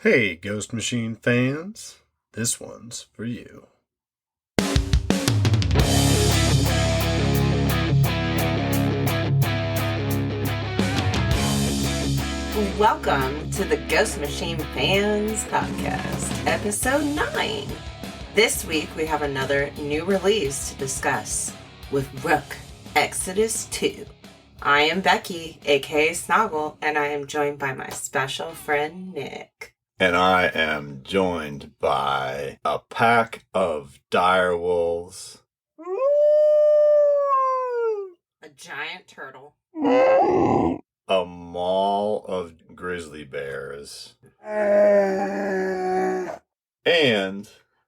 Hey, Ghost Machine fans, this one's for you. Welcome to the Ghost Machine Fans Podcast, Episode 9. This week we have another new release to discuss with Rook, Exodus 2. I am Becky, aka Snoggle, and I am joined by my special friend Nick. And I am joined by a pack of dire wolves. A giant turtle. A maul of grizzly bears. And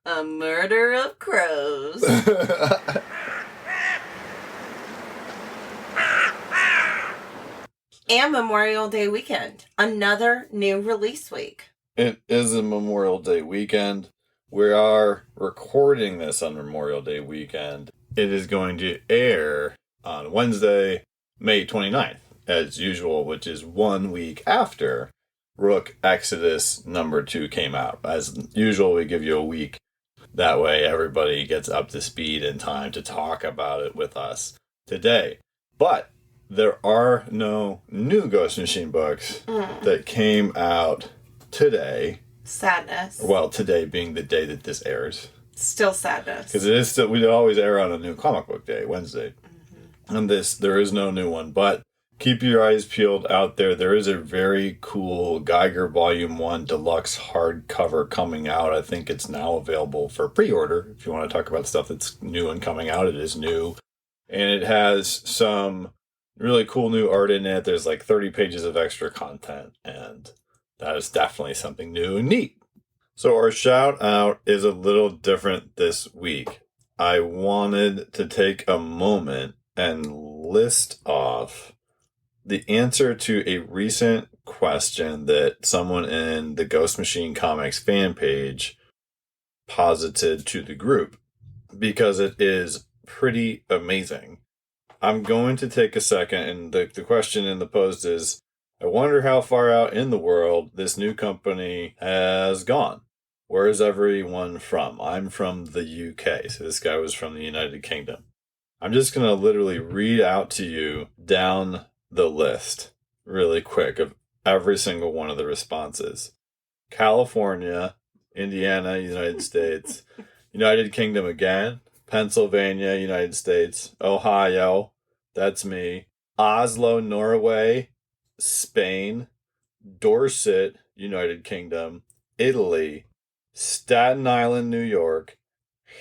a murder of crows. And Memorial Day weekend. Another new release week. It is a Memorial Day weekend. We are recording this on Memorial Day weekend. It is going to air on Wednesday, May 29th, as usual, which is 1 week after Rook Exodus number 2 came out. As usual, we give you a week. That way everybody gets up to speed in time to talk about it with us today. But there are no new Ghost Machine books that came out today. Sadness. Well, today being the day that this airs. Still sadness. Because it is still, we always air on a new comic book day, Wednesday. And there is no new one. But keep your eyes peeled out there. There is a very cool Geiger Volume 1 Deluxe hardcover coming out. I think it's now available for pre-order. If you want to talk about stuff that's new and coming out, it is new. And it has some really cool new art in it. There's like 30 pages of extra content. And that is definitely something new and neat. So our shout out is a little different this week. I wanted to take a moment and list off the answer to a recent question that someone in the Ghost Machine Comics fan page posited to the group, because it is pretty amazing. I'm going to take a second, and the question in the post is, I wonder how far out in the world this new company has gone. Where is everyone from? I'm from the UK, so this guy was from the United Kingdom. I'm just going to literally read out to you down the list really quick of every single one of the responses. California, Indiana, United States, United Kingdom again, Pennsylvania, United States, Ohio, that's me, Oslo, Norway, Spain, Dorset, United Kingdom, Italy, Staten Island, New York,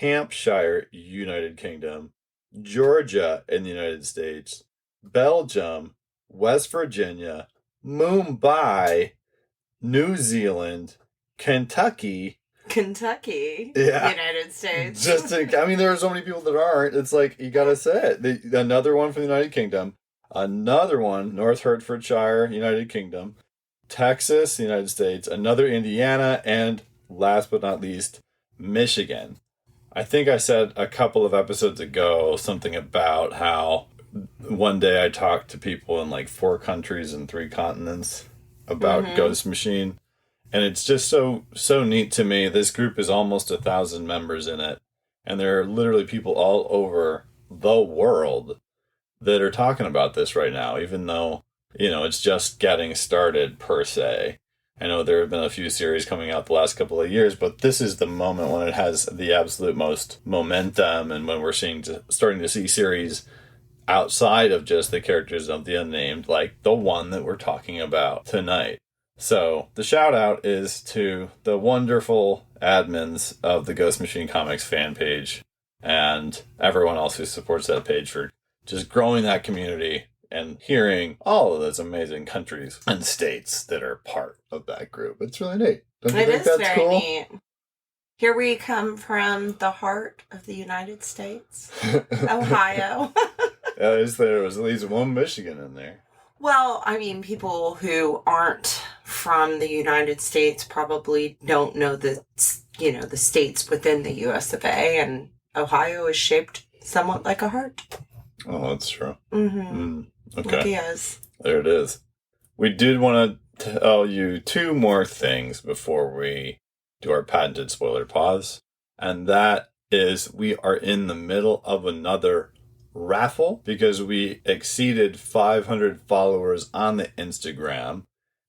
Hampshire, United Kingdom, Georgia in the United States, Belgium, West Virginia, Mumbai, New Zealand, Kentucky, yeah. United States. There are so many people that aren't. It's like, you gotta say it. Another one from the United Kingdom. Another one, North Hertfordshire, United Kingdom. Texas, United States. Another Indiana. And last but not least, Michigan. I think I said a couple of episodes ago something about how one day I talked to people in like 4 countries and 3 continents about Ghost Machine. And it's just so neat to me. This group is almost 1,000 members in it. And there are literally people all over the world that are talking about this right now, even though, it's just getting started per se. I know there have been a few series coming out the last couple of years, but this is the moment when it has the absolute most momentum, and when we're starting to see series outside of just the characters of the unnamed, like the one that we're talking about tonight. So the shout out is to the wonderful admins of the Ghost Machine Comics fan page and everyone else who supports that page for just growing that community and hearing all of those amazing countries and states that are part of that group. It's really neat. Don't you think that's very cool? Neat. Here we come from the heart of the United States, Ohio. There was at least one Michigan in there. Well, I mean, people who aren't from the United States probably don't know the states within the US of A, and Ohio is shaped somewhat like a heart. Oh, that's true. Mm-hmm. Okay. Like he is. There it is. We did want to tell you two more things before we do our patented spoiler pause. And that is we are in the middle of another raffle because we exceeded 500 followers on the Instagram.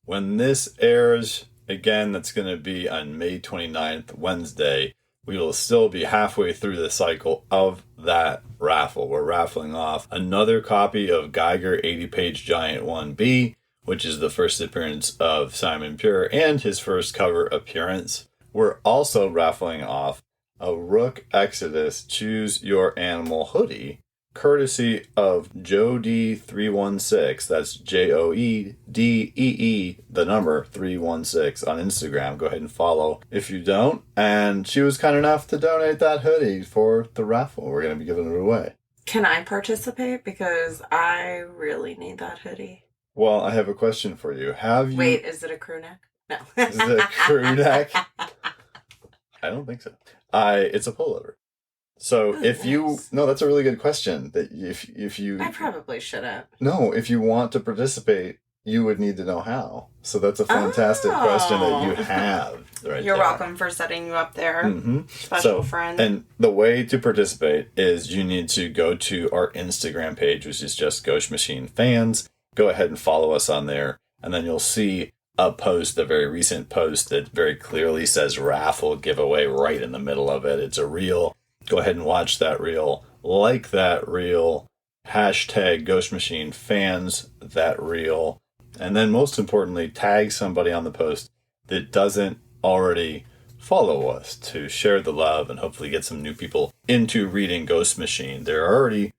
When this airs, again, that's going to be on May 29th, Wednesday. We will still be halfway through the cycle of that raffle. We're raffling off another copy of Geiger 80-page Giant 1B, which is the first appearance of Simon Pure and his first cover appearance. We're also raffling off a Rook Exodus Choose Your Animal hoodie, courtesy of JoeD316. That's JoeDee, the number 316 on Instagram. Go ahead and follow if you don't. And she was kind enough to donate that hoodie for the raffle. We're going to be giving it away. Can I participate? Because I really need that hoodie. Well, I have a question for you. Wait, is it a crew neck? No. Is it a crew neck? I don't think so. It's a pullover. So no, that's a really good question. That if you, I probably shouldn't. No, if you want to participate, you would need to know how. So that's a fantastic question that you have. You're welcome for setting you up there, special friend. And the way to participate is you need to go to our Instagram page, which is just Ghost Machine Fans. Go ahead and follow us on there, and then you'll see a post, a very recent post that very clearly says raffle giveaway right in the middle of it. It's a reel. Go ahead and watch that reel, like that reel, hashtag Ghost Machine Fans that reel, and then most importantly, tag somebody on the post that doesn't already follow us to share the love and hopefully get some new people into reading Ghost Machine. There are already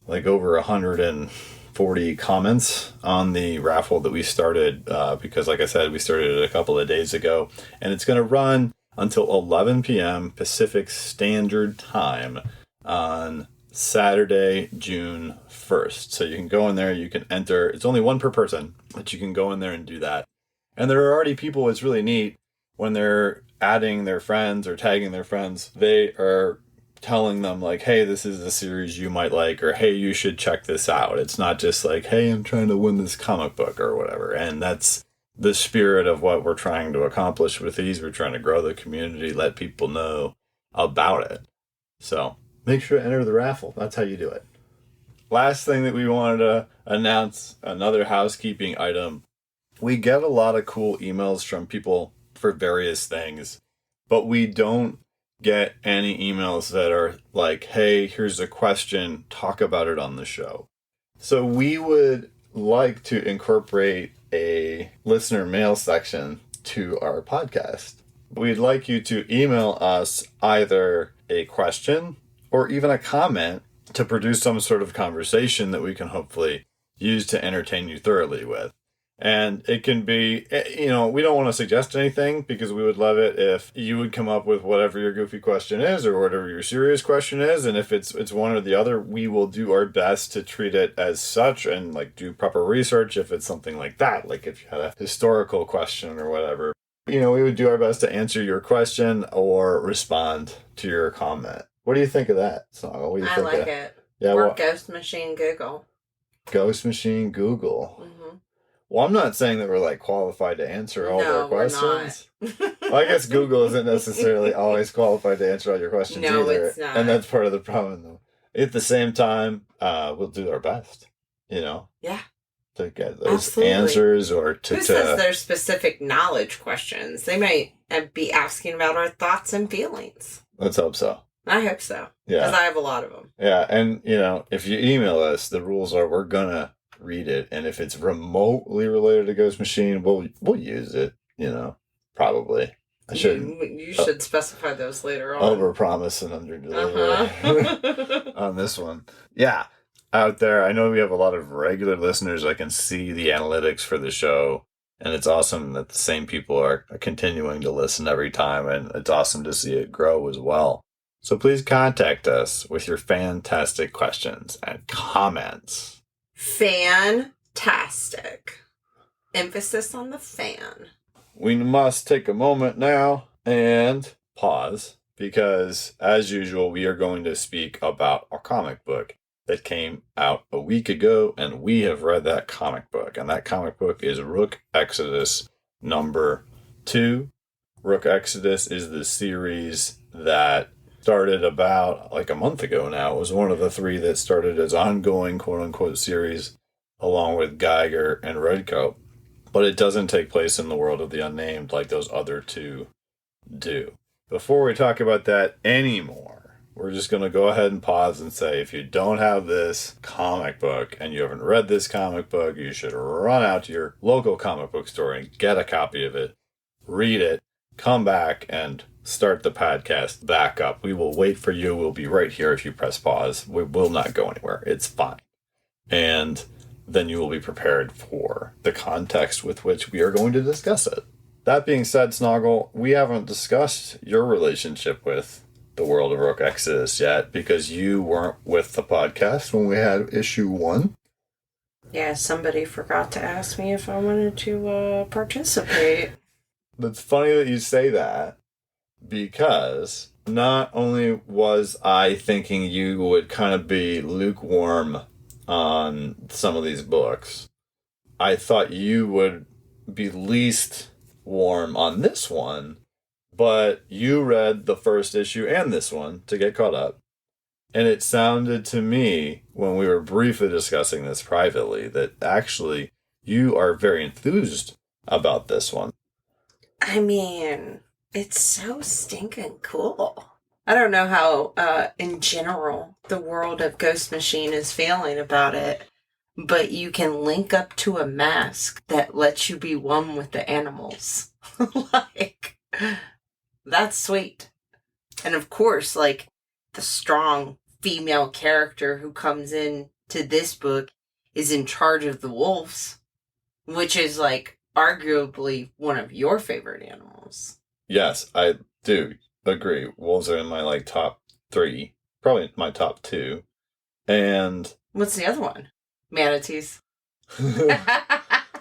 like over 140 comments on the raffle that we started because, like I said, we started it a couple of days ago, and it's going to run until 11 p.m. Pacific Standard Time on Saturday, June 1st. So you can go in there, you can enter. It's only one per person, but you can go in there and do that. And there are already people, it's really neat, when they're adding their friends or tagging their friends, they are telling them like, hey, this is a series you might like, or hey, you should check this out. It's not just like, hey, I'm trying to win this comic book or whatever. And that's the spirit of what we're trying to accomplish with these. We're trying to grow the community, let people know about it. So make sure to enter the raffle. That's how you do it. Last thing that we wanted to announce, another housekeeping item. We get a lot of cool emails from people for various things, but we don't get any emails that are like, hey, here's a question, talk about it on the show. So we would like to incorporate a listener mail section to our podcast. We'd like you to email us either a question or even a comment to produce some sort of conversation that we can hopefully use to entertain you thoroughly with. And it can be, we don't want to suggest anything because we would love it if you would come up with whatever your goofy question is or whatever your serious question is. And if it's one or the other, we will do our best to treat it as such and like do proper research if it's something like that. Like if you had a historical question or whatever, we would do our best to answer your question or respond to your comment. What do you think of that, Snoggle? What do you think like it. Yeah, or Ghost Machine Google. Ghost Machine Google. Mm-hmm. Well, I'm not saying that we're like qualified to answer all their questions. We're not. Well, I guess Google isn't necessarily always qualified to answer all your questions either. No, it's not. And that's part of the problem, though. At the same time, we'll do our best, Yeah. to get those Absolutely. answers or to... Who says they're specific knowledge questions? They might be asking about our thoughts and feelings. Let's hope so. I hope so. Yeah. Because I have a lot of them. Yeah, and, if you email us, the rules are we're going to read it, and if it's remotely related to Ghost Machine, we'll use it, probably. I shouldn't. You should specify those later on. Over-promise and under-deliver on this one. Yeah, out there, I know we have a lot of regular listeners. I can see the analytics for the show, and it's awesome that the same people are continuing to listen every time, and it's awesome to see it grow as well. So please contact us with your fantastic questions and comments. Fantastic. Emphasis on the fan. We must take a moment now and pause because, as usual, we are going to speak about our comic book that came out a week ago, and we have read that comic book. And that comic book is Rook Exodus number 2. Rook Exodus is the series that started about like a month ago now. It was one of the 3 that started as ongoing quote-unquote series along with Geiger and Redcoat. But it doesn't take place in the world of the Unnamed like those other 2 do. Before we talk about that anymore, we're just going to go ahead and pause and say, if you don't have this comic book and you haven't read this comic book, you should run out to your local comic book store and get a copy of it, read it, come back, and start the podcast back up. We will wait for you. We'll be right here if you press pause. We will not go anywhere. It's fine. And then you will be prepared for the context with which we are going to discuss it. That being said, Snoggle, we haven't discussed your relationship with the world of Rook Exodus yet because you weren't with the podcast when we had issue 1. Yeah, somebody forgot to ask me if I wanted to participate. It's funny that you say that because not only was I thinking you would kind of be lukewarm on some of these books, I thought you would be least warm on this one, but you read the first issue and this one to get caught up. And it sounded to me, when we were briefly discussing this privately, that actually you are very enthused about this one. I mean, it's so stinking cool. I don't know how, in general, the world of Ghost Machine is feeling about it, but you can link up to a mask that lets you be one with the animals. Like, that's sweet. And of course, like, the strong female character who comes in to this book is in charge of the wolves, which is, like, arguably one of your favorite animals. Yes, I do agree. Wolves are in my, like, top 3. Probably my top 2. And... what's the other one? Manatees.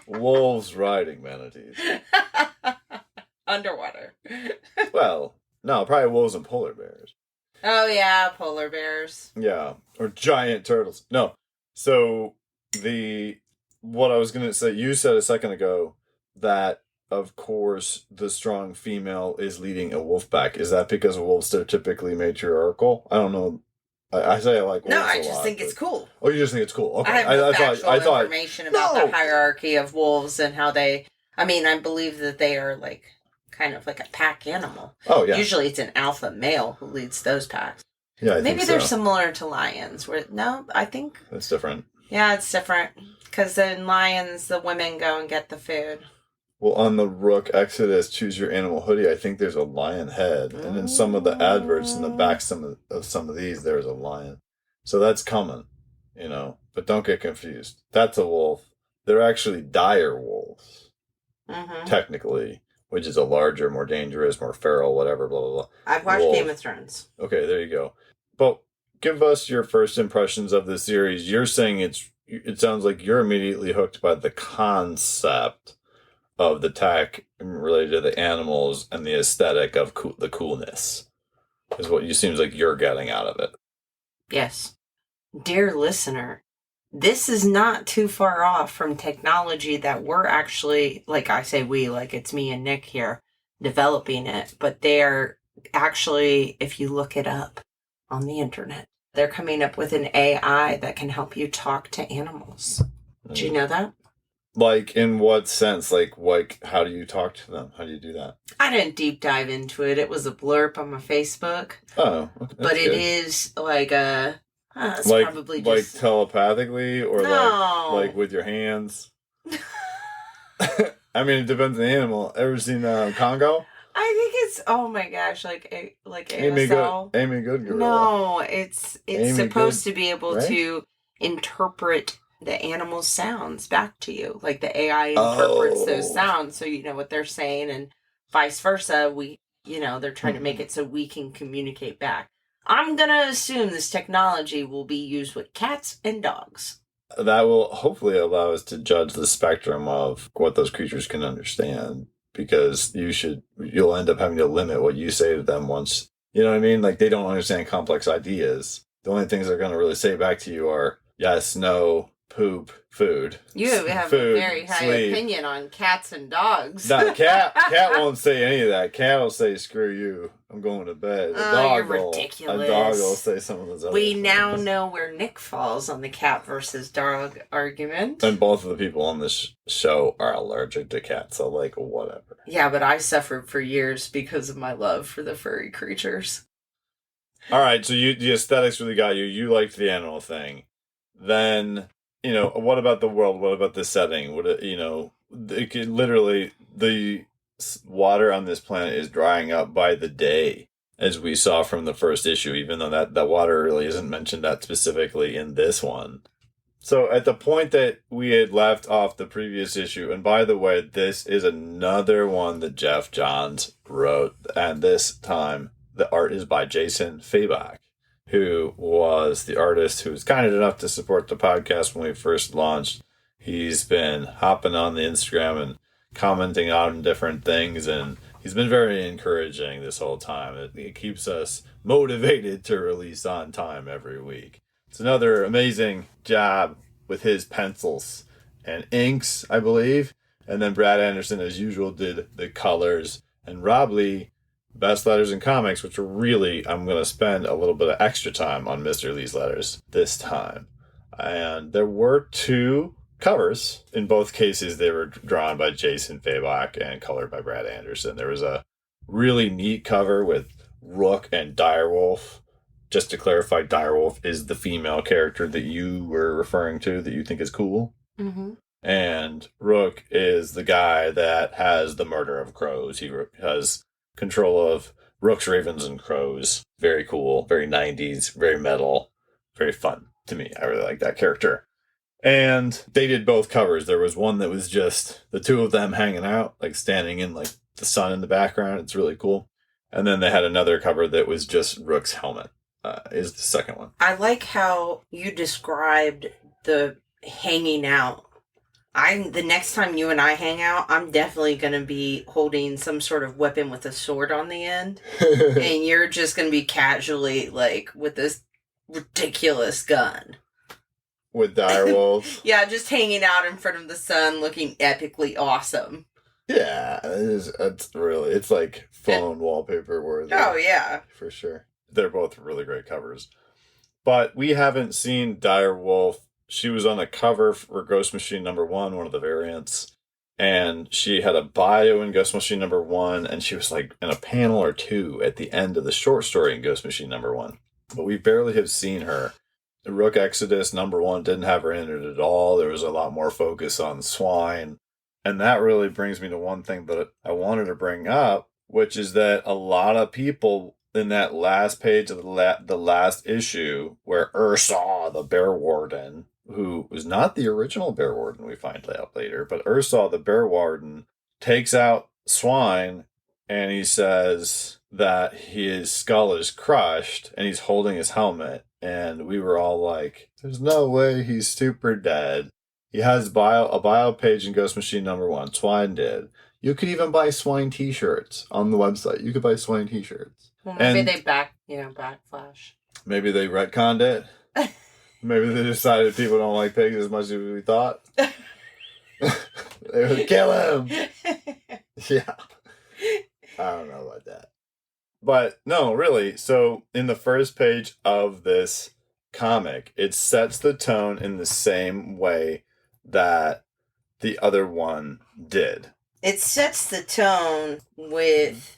Wolves riding manatees. Underwater. Well, no, probably wolves and polar bears. Oh, yeah, polar bears. Yeah, or giant turtles. No, so what I was going to say, you said a second ago that, of course, the strong female is leading a wolf pack. Is that because wolves are typically matriarchal? I don't know. I say I like wolves No, I a just lot, think it's cool. Oh, you just think it's cool? Okay. I have no I factual thought information about the hierarchy of wolves and how they... I mean, I believe that they are, like, kind of like a pack animal. Oh, yeah. Usually it's an alpha male who leads those packs. Yeah, Maybe they're similar to lions. No, I think... it's different. Yeah, it's different. Because in lions, the women go and get the food. Well, on the Rook Exodus Choose Your Animal hoodie, I think there's a lion head. And in some of the adverts in the back some of these, there's a lion. So that's coming, you know. But don't get confused. That's a wolf. They're actually dire wolves, technically, which is a larger, more dangerous, more feral, whatever, blah, blah, blah. I've watched wolf. Game of Thrones. Okay, there you go. But give us your first impressions of the series. You're saying it sounds like you're immediately hooked by the concept of the tech related to the animals and the aesthetic of the coolness is what you seems like you're getting out of it. Yes. Dear listener, this is not too far off from technology that we're actually, like I say we, like it's me and Nick here, developing it. But they're actually, if you look it up on the internet, they're coming up with an AI that can help you talk to animals. Did you know that? Like, in what sense? Like, how do you talk to them? How do you do that? I didn't deep dive into it. It was a blurb on my Facebook. Oh, okay. But it is like it's like, probably just... like telepathically or no. like with your hands? I mean, it depends on the animal. Ever seen Congo? I think it's, oh my gosh, like Amy ASL. Amy Good Girl. No, it's Amy supposed Good, to be able right? to interpret the animal's sounds back to you. Like the AI interprets those sounds so you know what they're saying, and vice versa. They're trying to make it so we can communicate back. I'm going to assume this technology will be used with cats and dogs. That will hopefully allow us to judge the spectrum of what those creatures can understand, because you'll end up having to limit what you say to them once, you know what I mean? Like, they don't understand complex ideas. the only things they're going to really say back to you are yes, no, poop, food. You have food, a very high sleep. opinion on cats and dogs. No, cat won't say any of that. Cat will say, screw you, I'm going to bed. You're ridiculous. A dog will say some of those other We things. now know where Nick falls on the cat versus dog argument. And both of the people on this show are allergic to cats, so like, whatever. Yeah, but I suffered for years because of my love for the furry creatures. All right, so the aesthetics really got you. You liked the animal thing. Then, what about the world? What about the setting? Literally, the water on this planet is drying up by the day, as we saw from the first issue, even though that water really isn't mentioned that specifically in this one. So at the point that we had left off the previous issue, and by the way, this is another one that Jeff Johns wrote, and this time the art is by Jason Fabach, who was the artist who was kind enough to support the podcast when we first launched. He's been hopping on the Instagram and commenting on different things, and he's been very encouraging this whole time. It keeps us motivated to release on time every week. It's another amazing job with his pencils and inks, I believe. And then Brad Anderson, as usual, did the colors. And Rob Lee, Best Letters in Comics, which are really, I'm going to spend a little bit of extra time on Mr. Lee's letters this time. And there were 2 covers. In both cases, they were drawn by Jason Fabach and colored by Brad Anderson. There was a really neat cover with Rook and Direwolf. Just to clarify, Direwolf is the female character that you were referring to that you think is cool. Mm-hmm. And Rook is the guy that has the murder of crows. He has control of Rooks, Ravens, and Crows. Very cool, very 90s, very metal, very fun to me. I really like that character. And they did both covers. There was one that was just the 2 of them hanging out, like standing in like the sun in the background. It's really cool. And then they had another cover that was just Rook's helmet. Is the second one. I like how you described the hanging out. The next time you and I hang out, I'm definitely going to be holding some sort of weapon with a sword on the end. And you're just going to be casually, like, with this ridiculous gun. With Direwolf. Yeah, just hanging out in front of the sun, looking epically awesome. Yeah, it's like phone wallpaper worthy. Oh, yeah. For sure. They're both really great covers. But we haven't seen Direwolf. She was on a cover for Ghost Machine number 1, one of the variants. And she had a bio in Ghost Machine number 1, and she was like in a panel or 2 at the end of the short story in Ghost Machine number 1. But we barely have seen her. The Rook Exodus number 1 didn't have her in it at all. There was a lot more focus on swine. And that really brings me to one thing that I wanted to bring up, which is that a lot of people in that last page of the last issue, where Ursaw the Bear Warden, who was not the original Bear Warden, we find out later, but Ursaw the Bear Warden takes out swine, and he says that his skull is crushed, and he's holding his helmet, and we were all like, there's no way he's super dead. He has a bio page in Ghost Machine number 1. Swine did. You could even buy swine t-shirts on the website. You could buy swine t-shirts. Well, maybe they backflash. Maybe they retconned it. Maybe they decided people don't like pigs as much as we thought. They would kill him. Yeah. I don't know about that. But no, really. So in the first page of this comic, it sets the tone in the same way that the other one did. It sets the tone with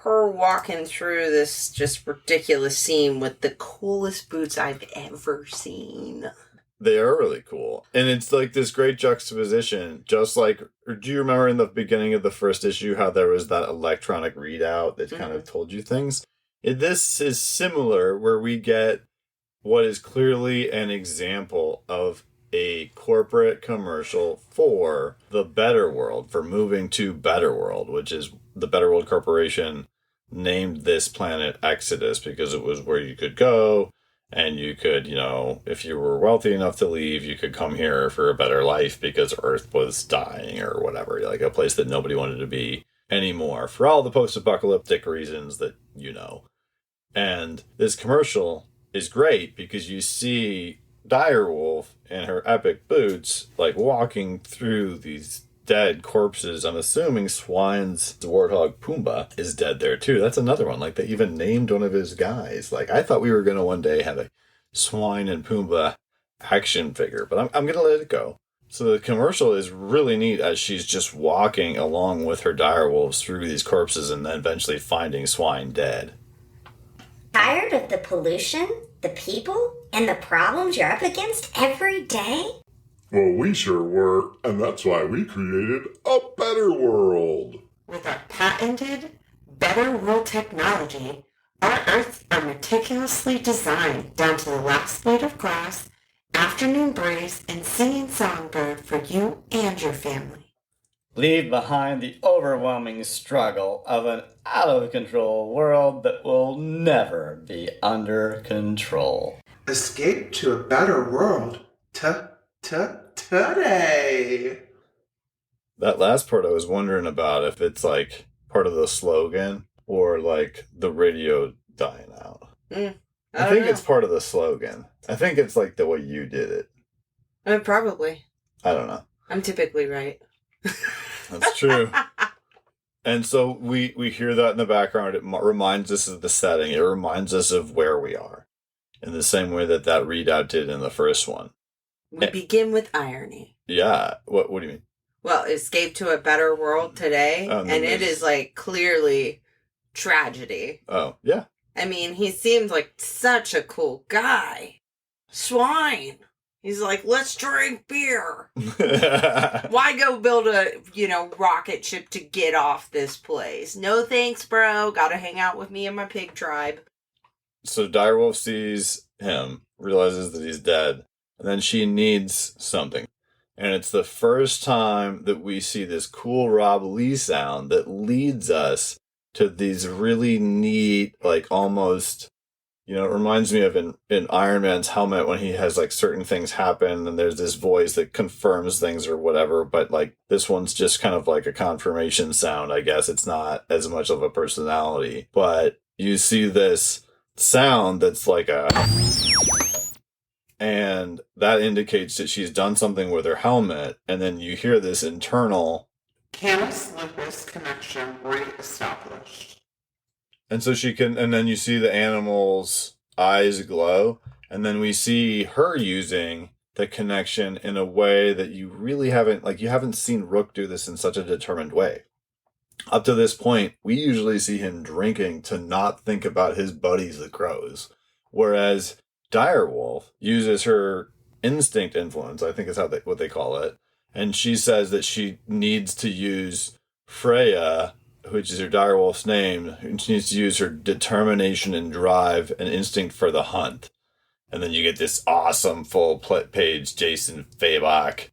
her walking through this just ridiculous scene with the coolest boots I've ever seen. They are really cool. And it's like this great juxtaposition, just like, do you remember in the beginning of the first issue how there was that electronic readout that kind of told you things? This is similar, where we get what is clearly an example of a corporate commercial for the Better World, for moving to Better World, which is the Better World Corporation named this planet Exodus because it was where you could go and you could, if you were wealthy enough to leave, you could come here for a better life because Earth was dying or whatever, like a place that nobody wanted to be anymore for all the post-apocalyptic reasons that you know. And this commercial is great because you see Direwolf in her epic boots, like walking through these dead corpses. I'm assuming Swine's warthog Pumbaa is dead there too. That's another one. Like, they even named one of his guys. Like, I thought we were going to one day have a Swine and Pumbaa action figure, but I'm going to let it go. So the commercial is really neat as she's just walking along with her direwolves through these corpses and then eventually finding Swine dead. Tired of the pollution, the people, and the problems you're up against every day? Well, we sure were, and that's why we created a better world. With our patented Better World technology, our Earths are meticulously designed down to the last blade of grass, afternoon breeze, and singing songbird for you and your family. Leave behind the overwhelming struggle of an out-of-control world that will never be under control. Escape to a better world today. That last part I was wondering about if it's like part of the slogan or like the radio dying out. I think it's part of the slogan. I think it's like the way you did it. Probably. I don't know. I'm typically right. That's true. And so we hear that in the background. It reminds us of the setting. It reminds us of where we are. In the same way that readout did in the first one. We begin with irony. Yeah. What do you mean? Well, escape to a better world today, and it is like clearly tragedy. Oh, yeah. I mean, he seemed like such a cool guy. Swine. He's like, let's drink beer. Why go build a, rocket ship to get off this place? No thanks, bro. Gotta hang out with me and my pig tribe. So Direwolf sees him, realizes that he's dead, and then she needs something. And it's the first time that we see this cool Rob Lee sound that leads us to these really neat, like almost, it reminds me of in Iron Man's helmet when he has like certain things happen and there's this voice that confirms things or whatever. But like this one's just kind of like a confirmation sound, I guess. It's not as much of a personality, but you see this sound that's like and that indicates that she's done something with her helmet, and then you hear this internal Canis Lupus connection re-established. and so and then you see the animal's eyes glow, and then we see her using the connection in a way that you really haven't seen Rook do this in such a determined way. Up to this point, we usually see him drinking to not think about his buddies, the crows. Whereas Direwolf uses her instinct influence, I think is what they call it. And she says that she needs to use Freya, which is her Direwolf's name, and she needs to use her determination and drive and instinct for the hunt. And then you get this awesome full-page Jason Fabok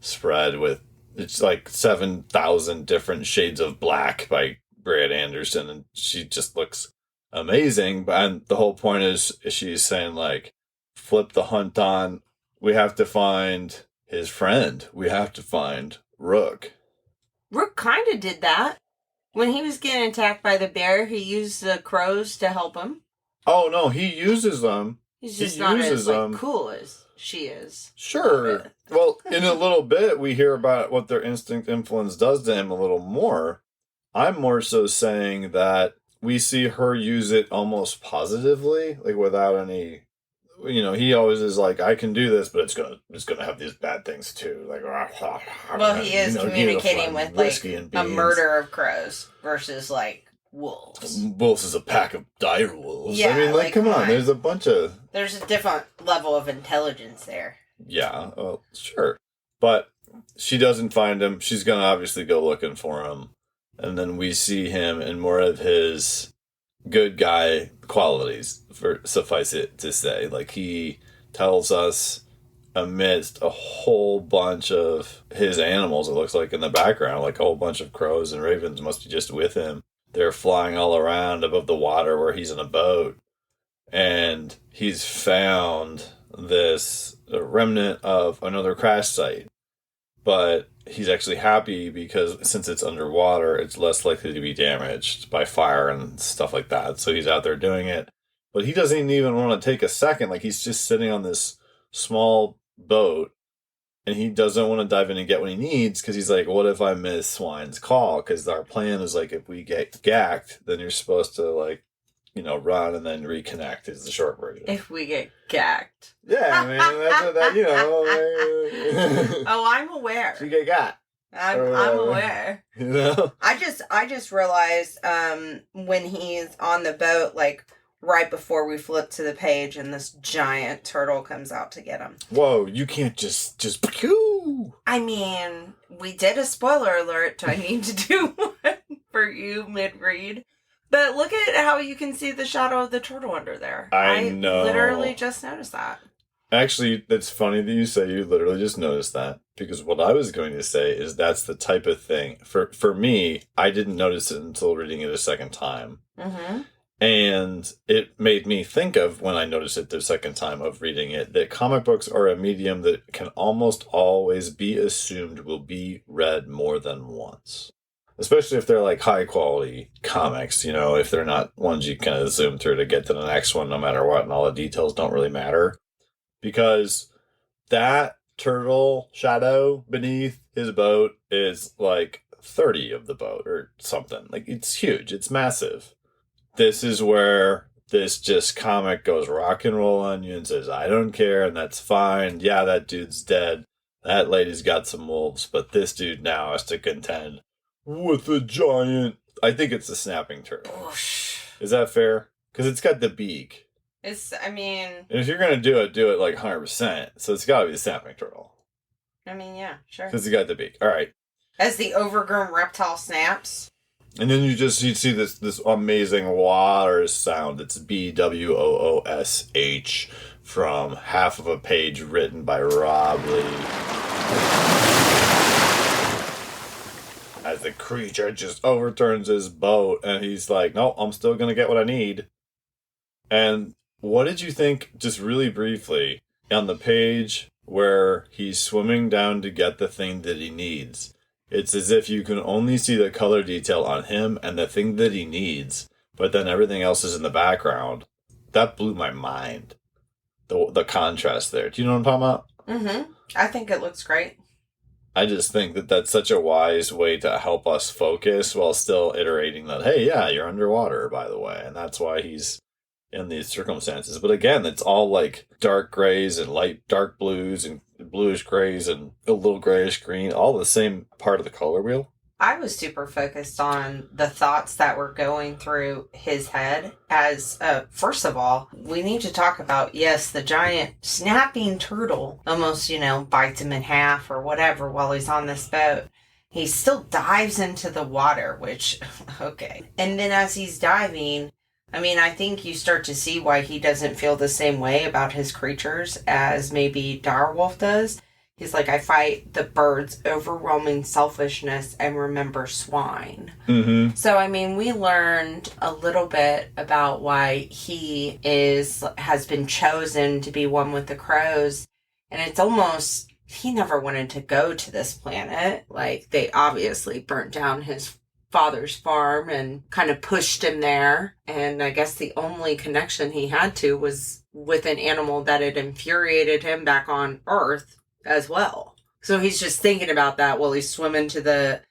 spread with, it's like 7,000 different shades of black by Brad Anderson, and she just looks amazing. And the whole point is she's saying, like, flip the hunt on. We have to find his friend. We have to find Rook. Rook kind of did that. When he was getting attacked by the bear, he used the crows to help him. Oh, no, he uses them. He's just not as cool as she is. Sure. Well, in a little bit, we hear about what their instinct influence does to him a little more. I'm more so saying that we see her use it almost positively, like without any, he always is like, I can do this, but it's gonna have these bad things too. Like, well, he is communicating with like a murder of crows versus like wolves. Wolves is a pack of dire wolves. Yeah, I mean, like come on, there's a different level of intelligence there. Yeah, well, sure. But she doesn't find him. She's going to obviously go looking for him. And then we see him in more of his good guy qualities, for suffice it to say. Like, he tells us amidst a whole bunch of his animals, it looks like in the background, like a whole bunch of crows and ravens must be just with him. They're flying all around above the water where he's in a boat. And he's found this remnant of another crash site. But he's actually happy because since it's underwater, it's less likely to be damaged by fire and stuff like that. So he's out there doing it. but he doesn't even want to take a second. Like, he's just sitting on this small boat, and he doesn't want to dive in and get what he needs because he's like, what if I miss Swine's call? Because our plan is, like, if we get gacked, then you're supposed to, like, run and then reconnect is the short version. If we get gacked. Yeah, man, that's what that, Oh, I'm aware. You get got. I'm aware. I just realized when he's on the boat, like right before we flip to the page, and this giant turtle comes out to get him. Whoa! You can't just pew. I mean, we did a spoiler alert. Do I need to do one for you mid-read? But look at how you can see the shadow of the turtle under there. I know. Literally just noticed that. Actually, it's funny that you say you literally just noticed that, because what I was going to say is that's the type of thing. For me, I didn't notice it until reading it a second time. Mm-hmm. And it made me think of, when I noticed it the second time of reading it, that comic books are a medium that can almost always be assumed will be read more than once. Especially if they're like high quality comics, if they're not ones you kind of zoom through to get to the next one no matter what, and all the details don't really matter. Because that turtle shadow beneath his boat is like 30 of the boat or something. Like, it's huge. It's massive. This is where this just comic goes rock and roll on you and says, I don't care, and that's fine. Yeah, that dude's dead. That lady's got some wolves, but this dude now has to contend with a giant, I think it's a snapping turtle. Whoosh. Is that fair? Because it's got the beak. And And if you're going to do it like 100%. So it's got to be the snapping turtle. Yeah, sure. Because it got the beak. All right. As the overgrown reptile snaps. And then you see this amazing water sound. It's BWOOSH from half of a page written by Rob Lee. As the creature just overturns his boat, and he's like, no, I'm still going to get what I need. And what did you think, just really briefly, on the page where he's swimming down to get the thing that he needs? It's as if you can only see the color detail on him and the thing that he needs, but then everything else is in the background. That blew my mind. The contrast there. Do you know what I'm talking about? Mm-hmm. I think it looks great. I just think that that's such a wise way to help us focus while still iterating that, hey, yeah, you're underwater, by the way. And that's why he's in these circumstances. But again, it's all like dark grays and light dark blues and bluish grays and a little grayish green, all the same part of the color wheel. I was super focused on the thoughts that were going through his head as, first of all, we need to talk about, yes, the giant snapping turtle almost, bites him in half or whatever while he's on this boat. He still dives into the water, which, okay. And then as he's diving, I think you start to see why he doesn't feel the same way about his creatures as maybe Direwolf does. He's like, I fight the birds' overwhelming selfishness and remember swine. Mm-hmm. So, we learned a little bit about why he has been chosen to be one with the crows. And it's almost, he never wanted to go to this planet. Like, they obviously burnt down his father's farm and kind of pushed him there. And I guess the only connection he had to was with an animal that had infuriated him back on Earth as well. So he's just thinking about that while he's swimming to the,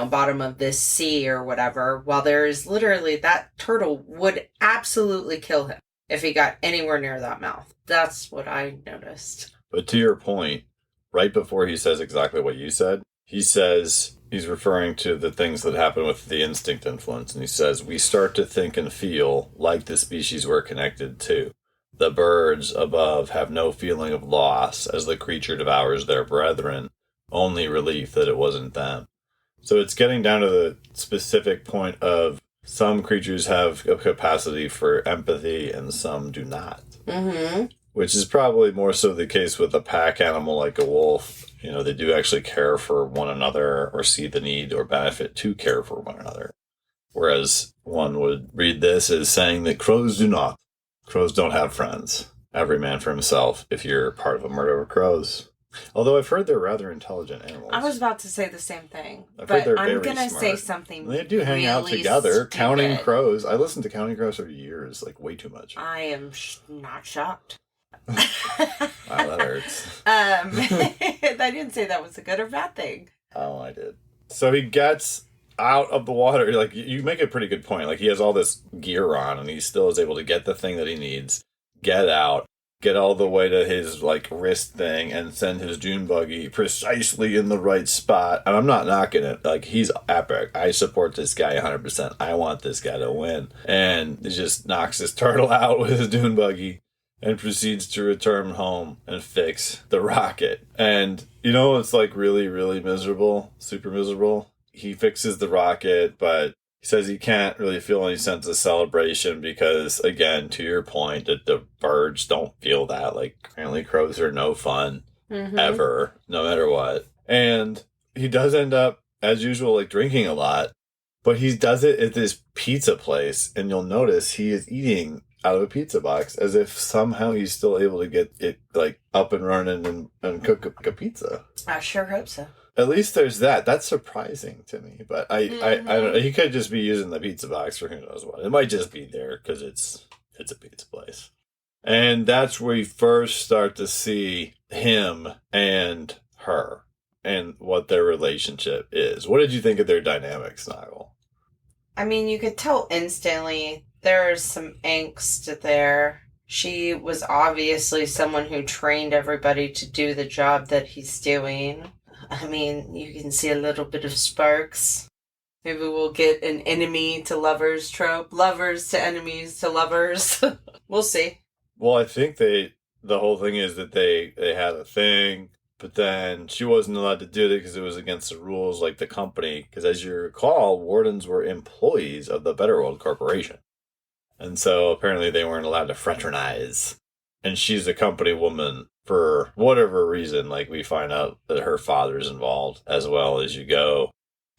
bottom of this sea or whatever, while there is literally that turtle would absolutely kill him if he got anywhere near that mouth. That's what I noticed. But to your point, right before he says exactly what you said, he says, he's referring to the things that happen with the instinct influence, and he says, we start to think and feel like the species we're connected to. The birds above have no feeling of loss as the creature devours their brethren, only relief that it wasn't them. So it's getting down to the specific point of some creatures have a capacity for empathy and some do not. Mm-hmm. Which is probably more so the case with a pack animal like a wolf. They do actually care for one another or see the need or benefit to care for one another. Whereas one would read this as saying that crows do not. Crows don't have friends. Every man for himself if you're part of a murder of crows. Although I've heard they're rather intelligent animals. I was about to say the same thing. I've heard But they're I'm very going to smart. say something They do hang out really together, stupid. counting crows. I listened to Counting Crows for years, like way too much. I am not shocked. Wow, that hurts. I didn't say that was a good or bad thing. Oh, I did. So he gets out of the water. Like, you make a pretty good point. Like, he has all this gear on, and he still is able to get the thing that he needs, get out, get all the way to his, like, wrist thing, and send his dune buggy precisely in the right spot. And I'm not knocking it. Like, he's epic. I support this guy 100%. I want this guy to win. And he just knocks this turtle out with his dune buggy and proceeds to return home and fix the rocket. And, you know, it's like really, really miserable, super miserable. He fixes the rocket, but he says he can't really feel any sense of celebration because, again, to your point, that the birds don't feel that. Like, apparently crows are no fun ever, no matter what. And he does end up, as usual, like drinking a lot, but he does it at this pizza place, and you'll notice he is eating out of a pizza box as if somehow he's still able to get it like up and running and cook a pizza. I sure hope so. At least there's that. That's surprising to me, but I don't know. He could just be using the pizza box for who knows what. It might just be there because it's a pizza place. And that's where we first start to see him and her and what their relationship is. What did you think of their dynamics, Snoggle? I mean, you could tell instantly there's some angst there. She was obviously someone who trained everybody to do the job that he's doing. I mean, you can see a little bit of sparks. Maybe we'll get an enemy to lovers trope. Lovers to enemies to lovers. We'll see. Well, I think the whole thing is that they had a thing, but then she wasn't allowed to do it because it was against the rules, like the company. Because as you recall, wardens were employees of the Better World Corporation. And so apparently they weren't allowed to fraternize. And she's a company woman for whatever reason. Like, we find out that her father's involved as well as you go.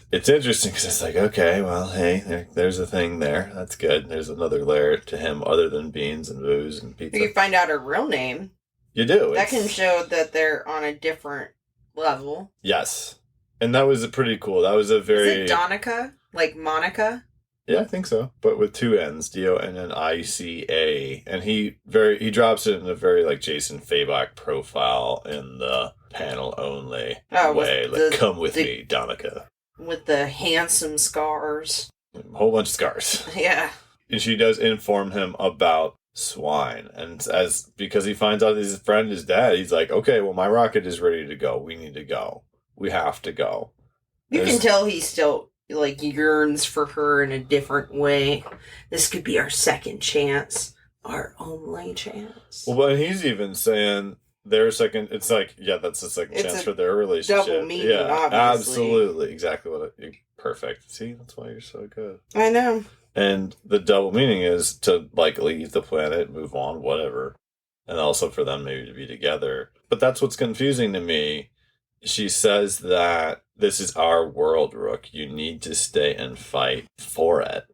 It's interesting because it's like, okay, well, hey, there's a thing there. That's good. There's another layer to him other than beans and booze and pizza. You find out her real name. You do. That can show that they're on a different level. Yes. And that was pretty cool. That was a very... Is it Donica? Like Monica? Yeah, I think so. But with two N's, Donica. And he drops it in a very like Jason Fabok profile in the panel only way. Like, come with me, Donica. With the handsome scars. A whole bunch of scars. Yeah. And she does inform him about swine. And because he finds out his friend is dead, he's like, okay, well, my rocket is ready to go. We need to go. We have to go. You can tell he still like yearns for her in a different way. This could be our second chance. Our only chance. Well, but he's even saying their second, it's like, yeah, that's the second chance for their relationship. Double meaning, yeah, obviously. Absolutely. Exactly perfect. See, that's why you're so good. I know. And the double meaning is to like leave the planet, move on, whatever. And also for them maybe to be together. But that's what's confusing to me. She says that this is our world, Rook. You need to stay and fight for it.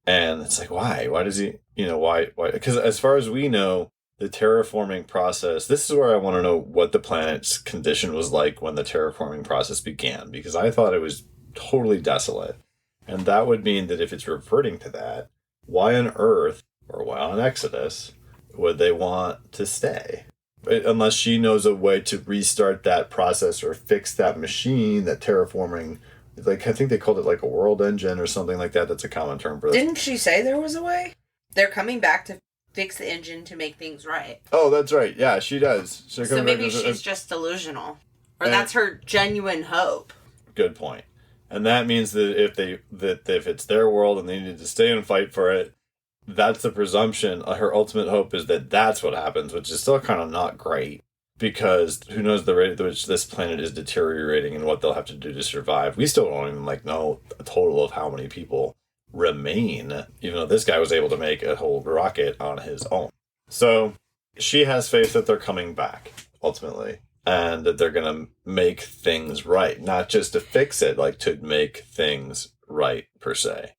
And it's like, why? Why does he, why? Because as far as we know, the terraforming process, this is where I want to know what the planet's condition was like when the terraforming process began. Because I thought it was totally desolate. And that would mean that if it's reverting to that, why on Earth, or why on Exodus, would they want to stay? Unless she knows a way to restart that process or fix that machine, that terraforming, like I think they called it like a world engine or something like that. That's a common term for this. Didn't she say there was a way? They're coming back to fix the engine to make things right. Oh, that's right. Yeah, she does. So maybe she's just delusional. Or that's her genuine hope. Good point. And that means that if it's their world and they need to stay and fight for it, that's the presumption. Her ultimate hope is that that's what happens, which is still kind of not great because who knows the rate at which this planet is deteriorating and what they'll have to do to survive. We still don't even know a total of how many people remain, even though this guy was able to make a whole rocket on his own. So she has faith that they're coming back ultimately and that they're going to make things right, not just to fix it, like to make things right per se.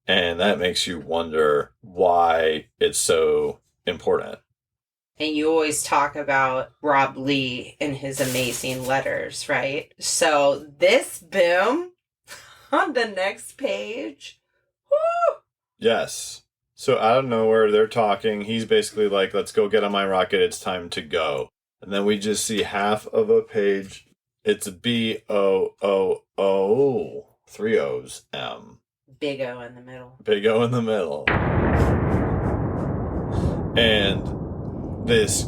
And that makes you wonder why it's so important. And you always talk about Rob Lee and his amazing letters, right? So this boom on the next page. Woo! Yes. So out of nowhere, they're talking. He's basically like, let's go get on my rocket. It's time to go. And then we just see half of a page. It's B-O-O-O. 3 O's, M. Big O in the middle. Big O in the middle. And this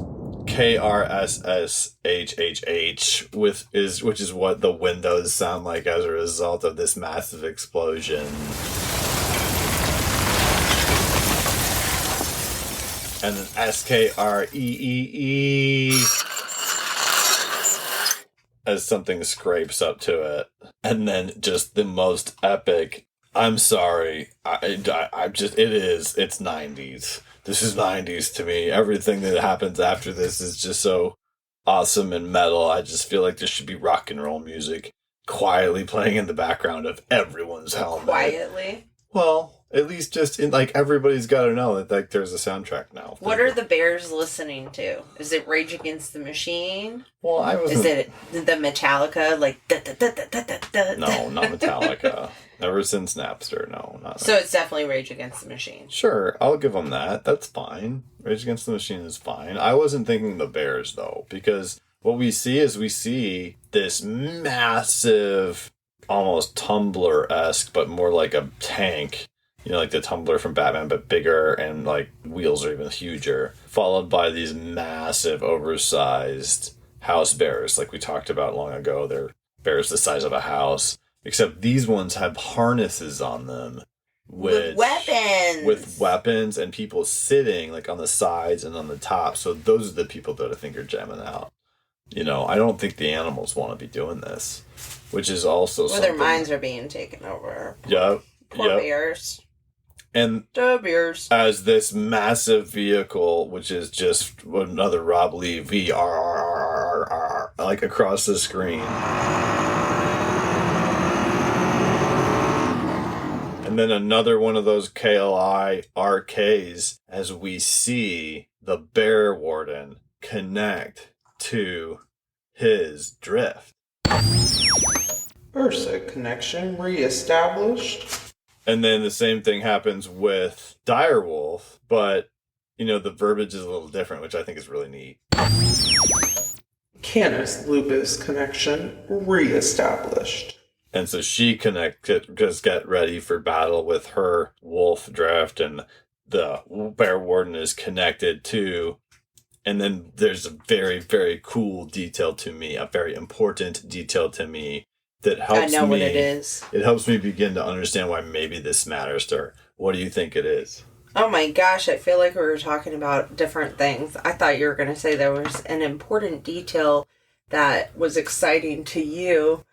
KRSSHHH which is what the windows sound like as a result of this massive explosion. And then SKREEE as something scrapes up to it. And then just the most epic, I'm sorry, it's 90s. This is 90s to me. Everything that happens after this is just so awesome and metal. I just feel like there should be rock and roll music quietly playing in the background of everyone's helmet. Quietly? Well, at least just in, like, everybody's got to know that, like, there's a soundtrack now. What are the Bears listening to? Is it Rage Against the Machine? Well, I was. Is it the Metallica? Like, da-da-da-da-da-da-da? No, not Metallica. Ever since Napster, no, not. So it's definitely Rage Against the Machine. Sure, I'll give them that. That's fine. Rage Against the Machine is fine. I wasn't thinking the Bears, though, because what we see is this massive, almost Tumbler-esque, but more like a tank. You know, like the Tumbler from Batman, but bigger, and, like, wheels are even huger. Followed by these massive, oversized house bears, like we talked about long ago. They're bears the size of a house. Except these ones have harnesses on them. With weapons! With weapons and people sitting, like, on the sides and on the top. So those are the people that I think are jamming out. You know, I don't think the animals want to be doing this. Which is also something... their minds are being taken over. Yep. Poor bears. And bears. as this massive vehicle, which is just another Rob Lee VRRRRR, like across the screen. And then another one of those KLI RKs as we see the Bear Warden connect to his drift. Ursaw connection reestablished. And then the same thing happens with Direwolf, but, you know, the verbiage is a little different, which I think is really neat. Canis lupus connection reestablished. And so she just get ready for battle with her wolf drift, and the Bear Warden is connected too. And then there's a very, very cool detail to me, a very important detail to me, that helps me. I know what it is. It helps me begin to understand why maybe this matters to her. What do you think it is? Oh my gosh, I feel like we were talking about different things. I thought you were going to say there was an important detail that was exciting to you.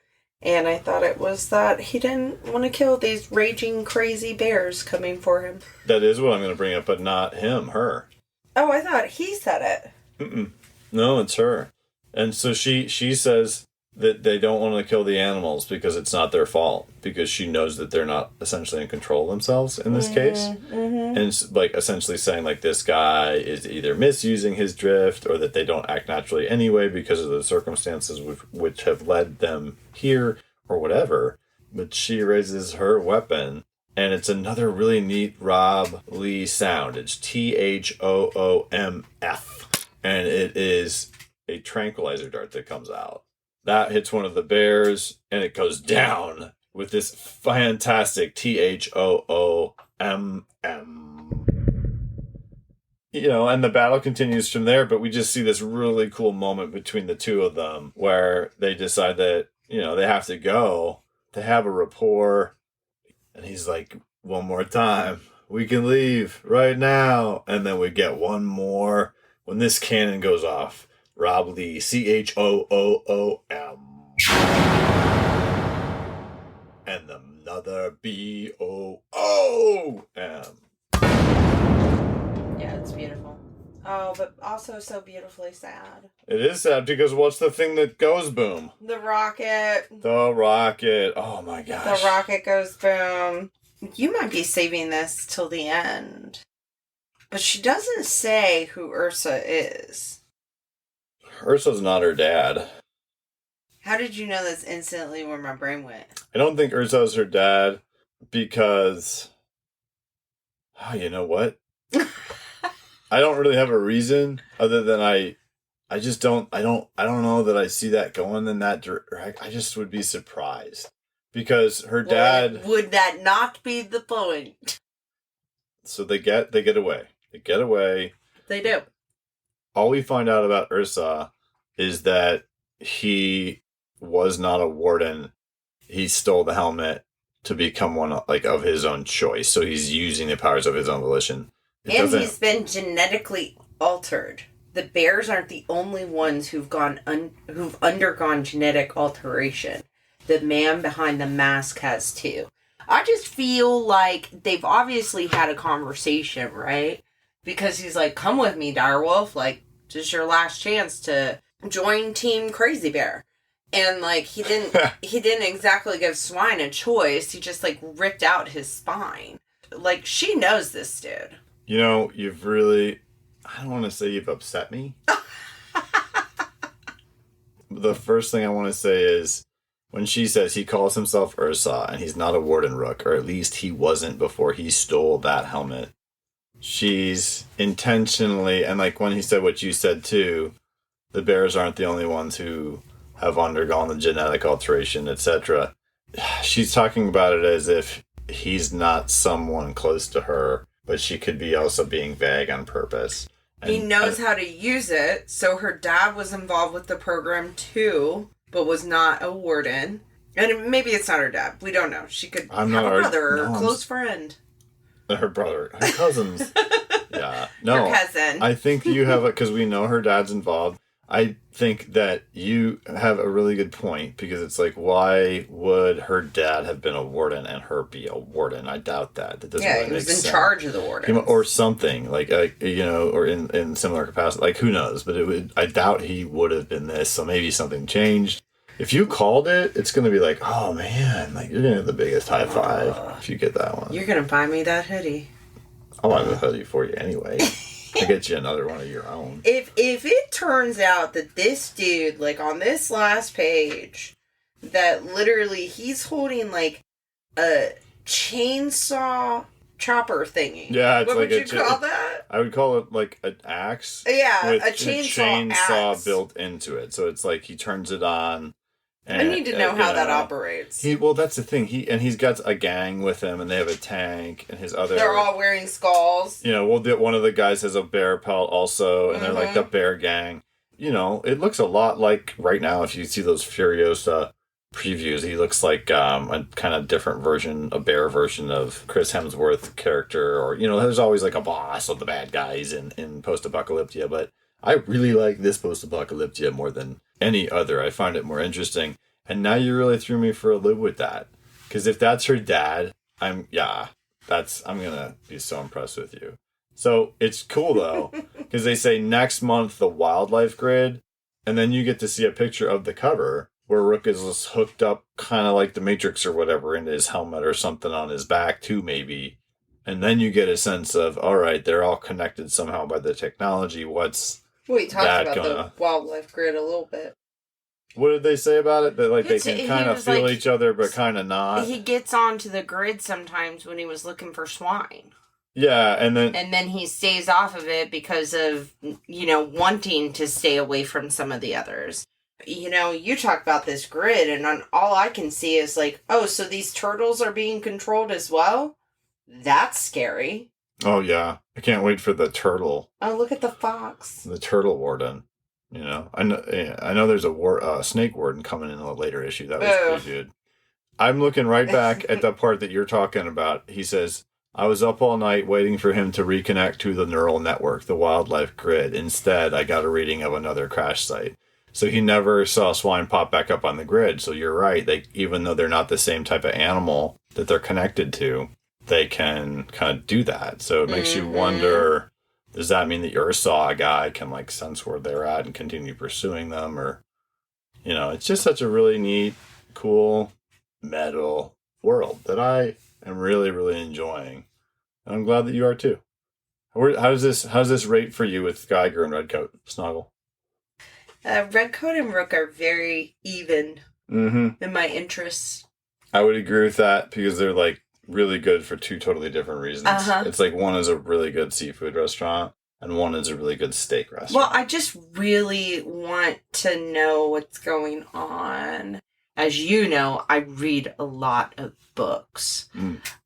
And I thought it was that he didn't want to kill these raging, crazy bears coming for him. That is what I'm going to bring up, but not him, her. Oh, I thought he said it. Mm-mm. No, it's her. And so she says that they don't want to kill the animals because it's not their fault, because she knows that they're not essentially in control of themselves in this case. Mm-hmm. And like essentially saying like this guy is either misusing his drift or that they don't act naturally anyway because of the circumstances which have led them here or whatever. But she raises her weapon, and it's another really neat Rob Lee sound. It's THOOMF, and it is a tranquilizer dart that comes out. That hits one of the bears, and it goes down with this fantastic THOOMM. You know, and the battle continues from there, but we just see this really cool moment between the two of them where they decide that, you know, they have to go. They have a rapport, and he's like, one more time, we can leave right now. And then we get one more when this cannon goes off. Rob Lee, CHOOOM. And another BOOM. Yeah, it's beautiful. Oh, but also so beautifully sad. It is sad because what's the thing that goes boom? The rocket. The rocket. Oh my gosh. The rocket goes boom. You might be saving this till the end. But she doesn't say who Ursa is. Ursa's not her dad. How did you know this instantly where my brain went? I don't think Ursa's her dad because... Oh, you know what? I don't really have a reason other than I don't know that I see that going in that direction. I just would be surprised because her dad... Would that not be the point? So they get away. They get away. They do. All we find out about Ursaw is that he was not a warden. He stole the helmet to become one of his own choice. So he's using the powers of his own volition. He's been genetically altered. The bears aren't the only ones who've undergone genetic alteration. The man behind the mask has too. I just feel like they've obviously had a conversation, right? Because he's like, "Come with me, direwolf. Like, this is your last chance to join Team Crazy Bear." And like he didn't exactly give Swine a choice. He just like ripped out his spine. Like, she knows this dude. You know, you've really, I don't want to say you've upset me. The first thing I want to say is when she says he calls himself Ursaw and he's not a warden Rook, or at least he wasn't before he stole that helmet. She's intentionally, and like when he said what you said too, the bears aren't the only ones who have undergone the genetic alteration, etc. She's talking about it as if he's not someone close to her, but she could be also being vague on purpose. He knows how to use it, so her dad was involved with the program too, but was not a warden. And maybe it's not her dad. We don't know. She could have a brother or close friend. Her brother. Her cousins. Yeah. No. Her cousin. I think you have it, because we know her dad's involved. I think that you have a really good point, because it's like, why would her dad have been a warden and her be a warden? I doubt that. That doesn't really make sense. He was in charge of the warden. Or something, like, or in similar capacity. Like, who knows? But I doubt he would have been this, so maybe something changed. If you called it, it's going to be like, oh man, like, you're going to have the biggest high five if you get that one. You're going to buy me that hoodie. I'll buy the hoodie for you anyway. I'll get you another one of your own. If it turns out that this dude, like on this last page, that literally he's holding like a chainsaw chopper thingy. Yeah, it's what like would you call that? I would call it like an axe. Yeah, with a chainsaw axe built into it. So it's like he turns it on. I need to know how that operates. Well, that's the thing. He's got a gang with him, and they have a tank, and his other. They're all wearing skulls. One of the guys has a bear pelt also, and they're like the bear gang. It looks a lot like right now. If you see those Furiosa previews, he looks like a kind of different version, a bear version of Chris Hemsworth character, or there's always like a boss of the bad guys in post-apocalyptia, but I really like this post-apocalyptia more than any other. I find it more interesting. And now you really threw me for a loop with that. Because if that's her dad, I'm gonna be so impressed with you. So it's cool though, because they say next month the wildlife grid, and then you get to see a picture of the cover where Rook is just hooked up kind of like the Matrix or whatever into his helmet or something on his back too, maybe. And then you get a sense of, all right, they're all connected somehow by the technology. We talked about the wildlife grid a little bit. What did they say about it? That they can kind of feel each other, but kind of not. He gets onto the grid sometimes when he was looking for swine. Yeah, and then he stays off of it because of wanting to stay away from some of the others. You talk about this grid, and all I can see is like, oh, so these turtles are being controlled as well? That's scary. Oh, yeah. I can't wait for the turtle. Oh, look at the fox. The turtle warden. I know there's a snake warden coming in a later issue. That was pretty good. I'm looking right back at the part that you're talking about. He says, I was up all night waiting for him to reconnect to the neural network, the wildlife grid. Instead, I got a reading of another crash site. So he never saw swine pop back up on the grid. So you're right. Even though they're not the same type of animal that they're connected to, they can kind of do that. So it makes you wonder, does that mean the Ursaw guy can sense where they're at and continue pursuing them? Or, it's just such a really neat, cool, metal world that I am really, really enjoying. And I'm glad that you are too. How's this rate for you with Geiger and Redcoat, Snoggle? Redcoat and Rook are very even in my interests. I would agree with that because they're like really good for two totally different reasons. It's like one is a really good seafood restaurant and one is a really good steak restaurant. Well, I just really want to know what's going on. As you know, I read a lot of books.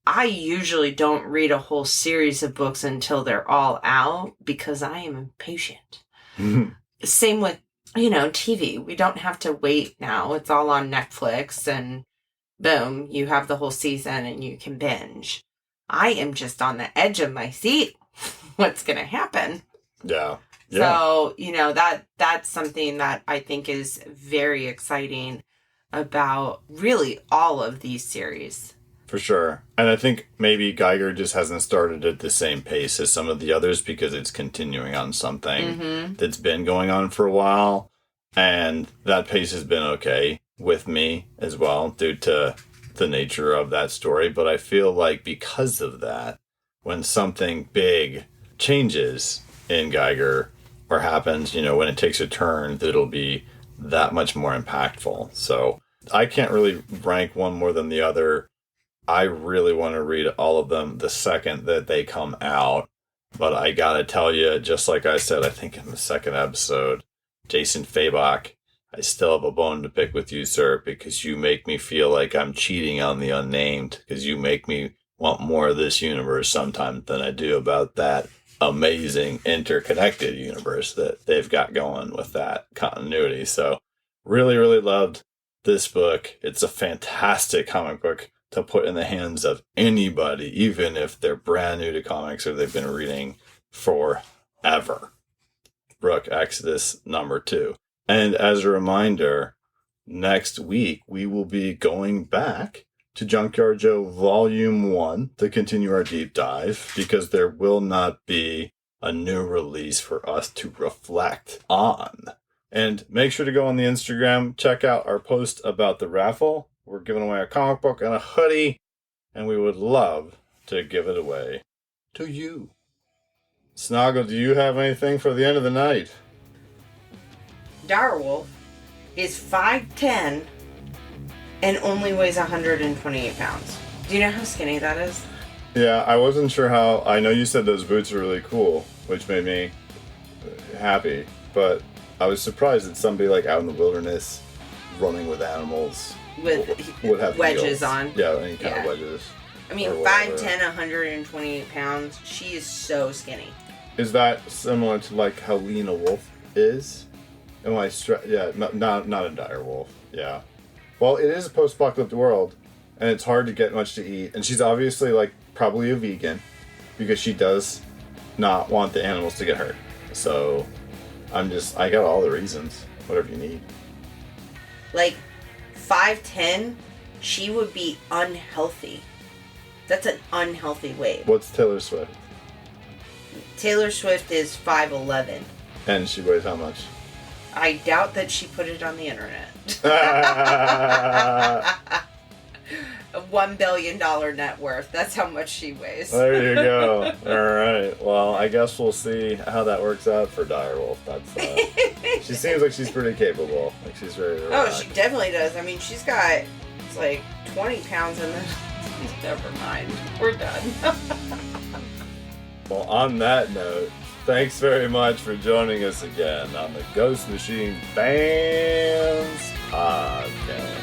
I usually don't read a whole series of books until they're all out because I am impatient. Same with, TV. We don't have to wait now. It's all on Netflix and boom, you have the whole season and you can binge. I am just on the edge of my seat. What's going to happen? Yeah. So, that's something that I think is very exciting about really all of these series. For sure. And I think maybe Geiger just hasn't started at the same pace as some of the others because it's continuing on something that's been going on for a while. And that pace has been okay with me as well due to the nature of that story. But I feel like because of that, when something big changes in Geiger or happens, when it takes a turn, it'll be that much more impactful. So I can't really rank one more than the other. I really want to read all of them the second that they come out. But I gotta tell you, just like I said, I think in the second episode, Jason Fabok, I still have a bone to pick with you, sir, because you make me feel like I'm cheating on the unnamed, because you make me want more of this universe sometimes than I do about that amazing interconnected universe that they've got going with that continuity. So really, really loved this book. It's a fantastic comic book to put in the hands of anybody, even if they're brand new to comics or they've been reading forever. Rook, Exodus #2. And as a reminder, next week we will be going back to Junkyard Joe Volume 1 to continue our deep dive because there will not be a new release for us to reflect on. And make sure to go on the Instagram, check out our post about the raffle. We're giving away a comic book and a hoodie, and we would love to give it away to you. Snoggle, do you have anything for the end of the night? Direwolf is 5'10" and only weighs 128 pounds. Do you know how skinny that is? Yeah, I wasn't sure how. I know you said those boots are really cool, which made me happy, but I was surprised that somebody like out in the wilderness running with animals would have wedges heels. on. Yeah, any kind of wedges. I mean, 5'10", 128 pounds. She is so skinny. Is that similar to like how lean a wolf is? Am I not a dire wolf. Yeah. Well, it is a post-apocalyptic world, and it's hard to get much to eat. And she's obviously like probably a vegan because she does not want the animals to get hurt. So I got all the reasons. Whatever you need. Like 5'10", she would be unhealthy. That's an unhealthy weight. What's Taylor Swift? Taylor Swift is 5'11". And she weighs how much? I doubt that she put it on the internet. $1 billion net worth. That's how much she weighs. There you go. All right. Well, I guess we'll see how that works out for Direwolf. That's she seems like she's pretty capable. Like she's very relaxed. Oh, she definitely does. I mean, she's got it's like 20 pounds in the. Never mind. We're done. Well, on that note, thanks very much for joining us again on the Ghost Machine Fans Podcast.